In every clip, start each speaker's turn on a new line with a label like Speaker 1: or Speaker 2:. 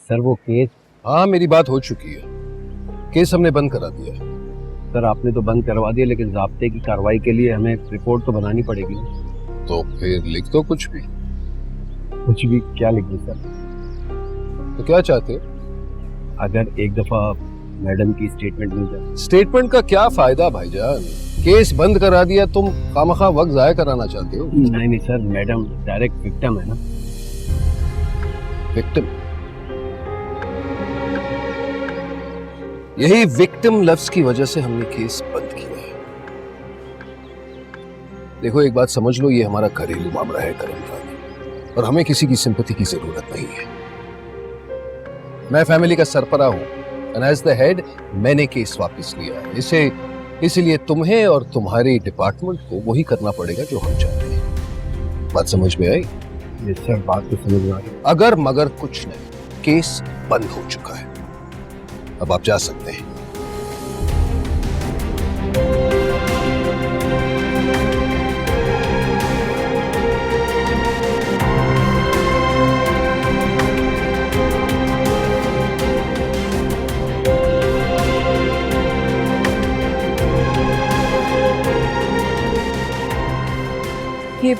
Speaker 1: Sir वो case,
Speaker 2: हाँ मेरी बात हो चुकी है, केस हमने बंद करा दिया है।
Speaker 1: सर आपने तो बंद करवा दिया, लेकिन ज़ाब्ते की कार्रवाई के लिए हमें रिपोर्ट तो बनानी पड़ेगी।
Speaker 2: तो फिर लिख दो कुछ भी।
Speaker 1: कुछ भी क्या लिखूं सर?
Speaker 2: तो क्या चाहते हो?
Speaker 1: अगर एक दफा मैडम की स्टेटमेंट मिल जाए।
Speaker 2: स्टेटमेंट का क्या फायदा भाईजान? केस बंद करा दिया, तुम खामखा वक्त जाया कराना चाहते हो?
Speaker 1: नहीं नहीं सर, मैडम डायरेक्ट विक्टिम है ना।
Speaker 2: विक्टिम? यही विक्टिम लफ्ज की वजह से हमने केस बंद किया है। देखो एक बात समझ लो, ये हमारा घरेलू मामला है करमदान, और हमें किसी की सिंपैथी की जरूरत नहीं है। मैं फैमिली का सरपरा हूं, एंड एज द हेड मैंने केस वापस लिया है। इसलिए तुम्हें और तुम्हारे डिपार्टमेंट को वही करना पड़ेगा जो हम चाहते हैं। बात समझ में आई?
Speaker 1: ये सर बात तो समझ में आ गई।
Speaker 2: अगर मगर कुछ नहीं, केस बंद हो चुका है, अब आप जा सकते हैं।
Speaker 3: ये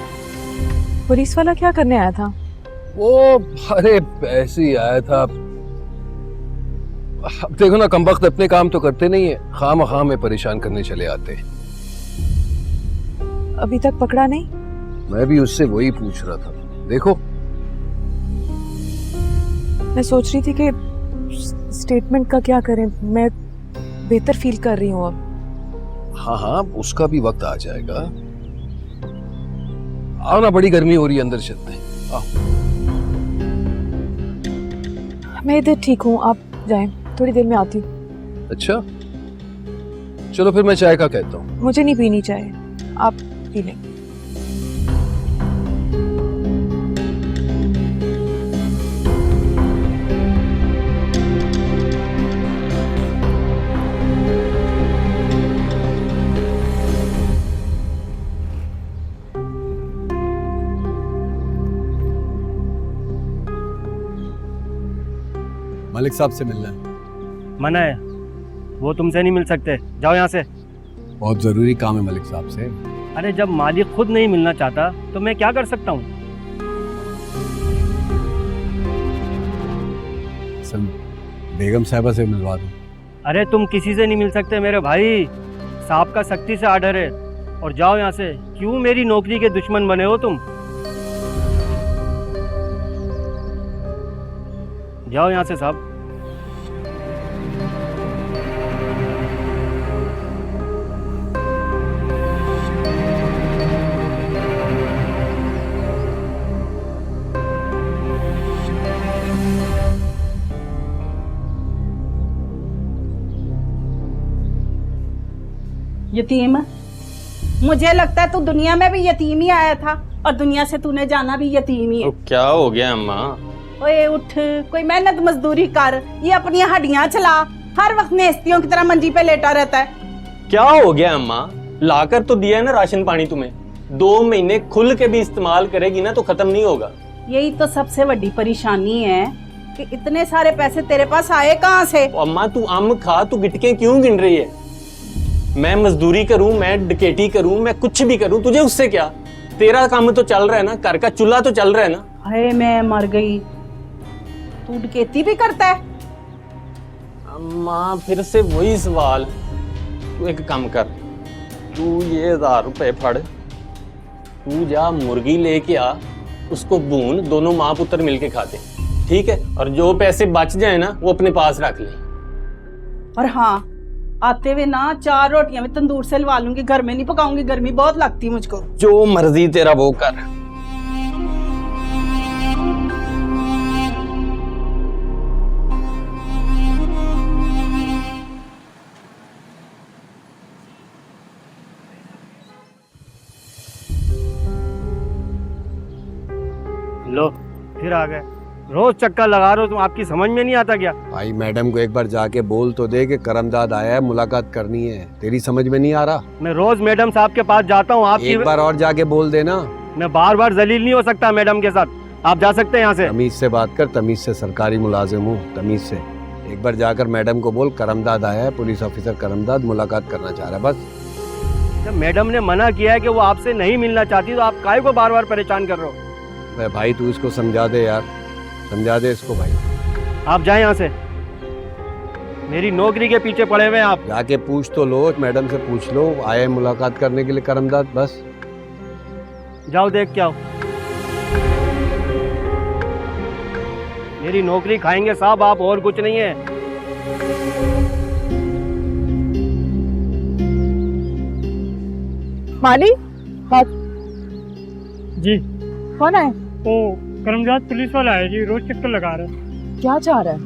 Speaker 3: पुलिस वाला क्या करने आया था?
Speaker 2: वो अरे ऐसे ही आया था। अब देखो ना, कमबख्त अपने काम तो करते नहीं है, खामखा में परेशान करने चले आते हैं।
Speaker 3: अभी तक पकड़ा नहीं?
Speaker 2: मैं भी उससे वही पूछ रहा था। देखो
Speaker 3: मैं सोच रही थी कि स्टेटमेंट का क्या करें। मैं बेहतर फील कर रही हूँ अब।
Speaker 2: हाँ हाँ, उसका भी वक्त आ जाएगा। आओ ना, बड़ी गर्मी हो रही है, अंदर चलते हैं। आओ।
Speaker 3: मैं इधर ठीक हूँ, आप जाएं, थोड़ी देर में आती हूँ।
Speaker 2: अच्छा चलो फिर मैं चाय का कहता हूँ।
Speaker 3: मुझे नहीं पीनी चाहिए, आप पी लें।
Speaker 4: मलिक साहब से मिलना है।
Speaker 5: मना है, वो तुमसे नहीं मिल सकते, जाओ यहाँ से।
Speaker 4: बहुत जरूरी काम है मलिक साहब से।
Speaker 5: अरे जब मालिक खुद नहीं मिलना चाहता तो मैं क्या कर सकता हूँ?
Speaker 4: असल बेगम साहिबा से मिलवा दो।
Speaker 5: अरे तुम किसी से नहीं मिल सकते मेरे भाई, साहब का सख्ती से आर्डर है। और जाओ यहाँ से। क्यों मेरी नौकरी के दुश्मन बने हो तुम? जाओ यहाँ से साहब।
Speaker 6: यतीम? मुझे लगता है तू दुनिया में भी यतीम ही आया था, और दुनिया से तूने जाना भी यतीम ही है।
Speaker 7: तो क्या हो गया अम्मा?
Speaker 6: ओए उठ, कोई मेहनत मजदूरी कर, ये अपनी हड्डियां चला। हर वक्त नेस्तियों की तरह मंजी पे लेटा रहता है।
Speaker 7: क्या हो गया अम्मा? लाकर तो दिया है ना राशन पानी तुम्हें, 2 महीने खुल के भी इस्तेमाल करेगी ना तो खत्म नहीं होगा।
Speaker 6: यही तो सबसे बड़ी परेशानी है कि इतने सारे पैसे तेरे पास आए कहाँ से?
Speaker 7: अम्मा तू अम्म खा, तू गिटके क्यों गिन रही है? मैं मजदूरी करूं, मैं डकैती करूं, मैं कुछ भी करूं, तुझे उससे क्या? तेरा काम तो चल रहा है ना, घर का चूल्हा तो चल रहा है ना।
Speaker 6: हाय मैं मर गई, तू डकैती भी करता है?
Speaker 7: अम्मा फिर से वही सवाल। तू एक काम कर, तू ये 1000 रुपए फड़, तू जा मुर्गी लेके आ, उसको भून, दोनों माँ पुत्र मिलके खाते, ठीक है? और जो पैसे बच जाए ना वो अपने पास रख ले।
Speaker 6: और हाँ, आते हुए ना 4 रोटियां भी तंदूर से लवा लूंगी, घर में नहीं पकाऊंगी, गर्मी बहुत लगती है मुझको।
Speaker 7: जो मर्जी तेरा वो कर।
Speaker 5: लो फिर आ गए, रोज चक्कर लगा रहे हो तुम, आपकी समझ में नहीं आता क्या?
Speaker 4: भाई मैडम को एक बार जाके बोल तो दे कि करमदाद आया है, मुलाकात करनी है। तेरी समझ में नहीं आ रहा?
Speaker 5: मैं रोज मैडम साहब के पास जाता हूँ, आपकी
Speaker 4: एक बार और जाके बोल देना।
Speaker 5: मैं बार बार जलील नहीं हो सकता मैडम के साथ। आप जा सकते हैं यहाँ से।
Speaker 4: तमीज से बात कर, तमीज से, सरकारी मुलाजिम हूँ, तमीज से। एक बार जाकर मैडम को बोल करमदाद आया है, पुलिस ऑफिसर करमदाद मुलाकात करना चाह रहा है, बस।
Speaker 5: जब मैडम ने मना किया है कि वो आपसे नहीं मिलना चाहती तो आप काहे को बार बार परेशान कर रहे हो?
Speaker 4: अरे भाई तू इसको समझा दे यार, समझा दे इसको भाई।
Speaker 5: आप जाए यहाँ से, मेरी नौकरी के पीछे पड़े हुए हैं आप।
Speaker 4: जाके पूछ तो लो, मैडम से पूछ लो, आए मुलाकात करने के लिए करमदाद, बस।
Speaker 5: जाओ देख के आओ। मेरी नौकरी खाएंगे साहब आप, और कुछ नहीं है।
Speaker 3: माली, बात
Speaker 5: जी
Speaker 3: कौन है?
Speaker 5: वो करमदाद पुलिस वाला है जी, रोज चक्कर लगा रहा है।
Speaker 3: क्या चाह रहा है?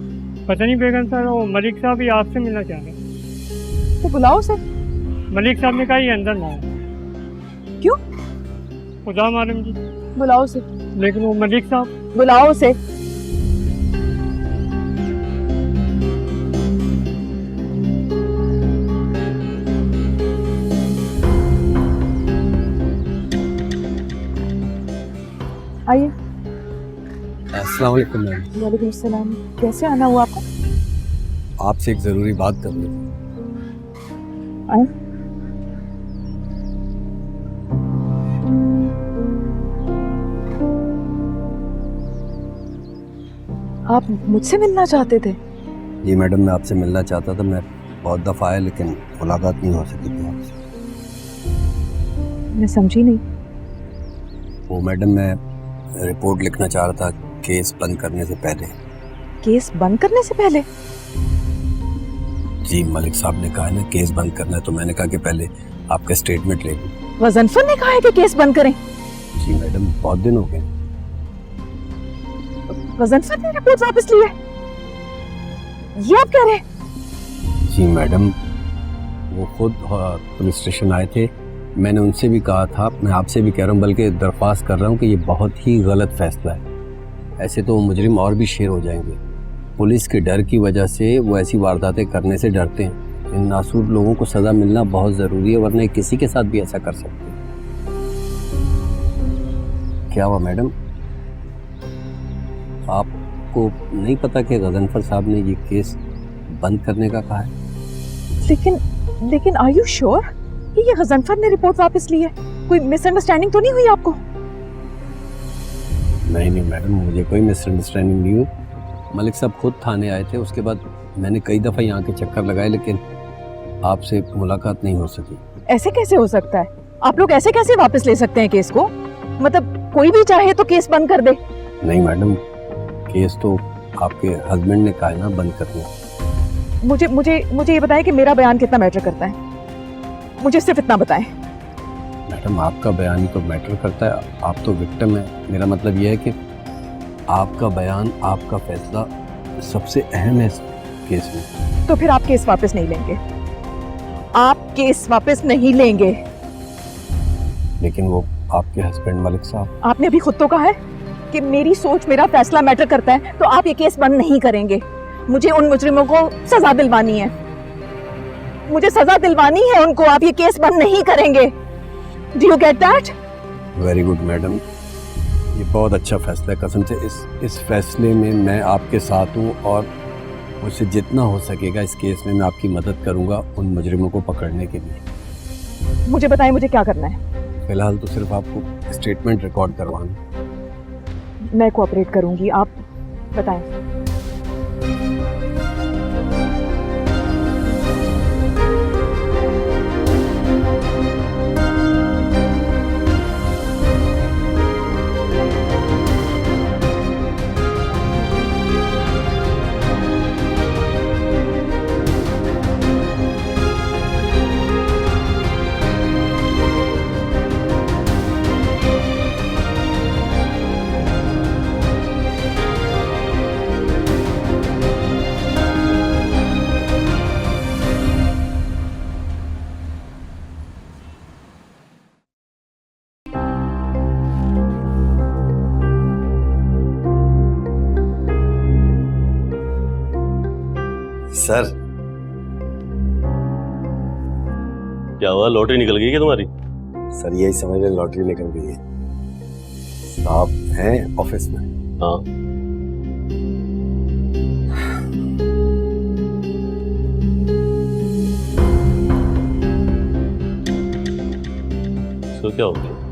Speaker 5: पता नहीं बेगम सर, वो मलिक साहब भी आपसे मिलना चाह रहे हैं।
Speaker 3: तो बुलाओ उसे।
Speaker 5: मलिक साहब ने कहा ये अंदर ना आए।
Speaker 3: क्यों?
Speaker 5: खुदा मालूम जी,
Speaker 3: बुलाओ उसे,
Speaker 5: लेकिन वो मलिक साहब।
Speaker 3: बुलाओ उसे। आइए।
Speaker 4: अस्सलाम वालेकुम मैम।
Speaker 3: वालेकुम सलाम। कैसे आना हुआ आपको?
Speaker 4: आपसे एक जरूरी बात करनी थी।
Speaker 3: आए। आप मुझसे मिलना चाहते थे?
Speaker 1: जी मैडम, मैं आपसे मिलना चाहता था। मैं बहुत दफ़ा आया लेकिन मुलाकात नहीं हो सकी थी आपसे।
Speaker 3: मैं समझी नहीं।
Speaker 1: वो मैडम, मैं रिपोर्ट लिखना चाह रहा था केस बंद करने से पहले।
Speaker 3: केस बंद करने से पहले?
Speaker 1: जी मलिक साहब ने कहा है ना केस बंद करना है, तो मैंने कहा कि पहले आपका स्टेटमेंट ले लूं।
Speaker 3: वज़नफर ने कहा है कि केस बंद करें?
Speaker 1: जी मैडम, बहुत दिन हो गए।
Speaker 3: वज़नफर ने रिपोर्ट वापस ली है, ये आप कह रहे हैं?
Speaker 1: जी मैडम, वो खुद पुलिस स्टेशन आए थे, मैंने उनसे भी कहा था, मैं आपसे भी कह रहा हूँ, बल्कि दरख्वास्त कर रहा हूँ कि ये बहुत ही गलत फैसला है। ऐसे तो मुजरिम और भी शेर हो जाएंगे। पुलिस के डर की वजह से वो ऐसी वारदातें करने से डरते हैं। इन नासूर लोगों को सज़ा मिलना बहुत ज़रूरी है, वरना किसी के साथ भी ऐसा कर सकते हैं। क्या हुआ मैडम, आपको नहीं पता कि गजनफर साहब ने ये केस बंद करने का कहा है?
Speaker 3: लेकिन आर यू श्योर कि ये गजनफर ने रिपोर्ट वापस ली है? कोई मिसअंडरस्टैंडिंग तो नहीं हुई आपको?
Speaker 1: नहीं मैडम, मुझे कोई मिसअंडरस्टैंडिंग नहीं हुई। मलिक साहब खुद थाने आए थे, उसके बाद मैंने कई दफ़ा यहाँ के चक्कर लगाए, लेकिन आपसे मुलाकात नहीं हो सकी।
Speaker 3: ऐसे कैसे हो सकता है? आप लोग ऐसे कैसे वापस ले सकते हैं केस को? मतलब कोई भी चाहे तो केस बंद कर दे?
Speaker 1: नहीं मैडम, केस तो आपके हस्बैंड ने कहा है ना बंद करना।
Speaker 3: मुझे ये बताएं कि मेरा बयान कितना मैटर करता है? मुझे सिर्फ इतना बताएं।
Speaker 1: मैडम, आपका बयान ही तो मैटर करता है, आप तो विक्टिम है। मेरा मतलब यह है कि आपका बयान, आपका फैसला सबसे अहम है इस केस में।
Speaker 3: तो फिर आप केस वापस नहीं लेंगे? आप केस वापस नहीं लेंगे?
Speaker 1: लेकिन वो आपके हस्बैंड मलिक साहब।
Speaker 3: आपने अभी खुद तो कहा है कि मेरी सोच, मेरा फैसला मैटर करता है, तो आप ये केस बंद नहीं करेंगे। मुझे उन मुजरिमों को सजा दिलवानी है, मुझे सजा दिलवानी है उनको। आप ये केस बंद नहीं करेंगे। Do you get that?
Speaker 1: Very good madam, ये बहुत अच्छा फैसला है। कसम से इस फैसले में मैं आपके साथ हूँ, और मुझसे जितना हो सकेगा इस केस में मैं आपकी मदद करूँगा उन मुजरिमों को पकड़ने के लिए।
Speaker 3: मुझे बताएं मुझे क्या करना है?
Speaker 1: फिलहाल तो सिर्फ आपको स्टेटमेंट रिकॉर्ड करवाना।
Speaker 3: मैं कोऑपरेट करूंगी, आप बताएं।
Speaker 8: सर, क्या हुआ, लॉटरी निकल गई क्या तुम्हारी?
Speaker 1: सर यही समझ लें लॉटरी निकल गई है। साहब हैं ऑफिस में।
Speaker 7: हाँ, तो क्या हो गया?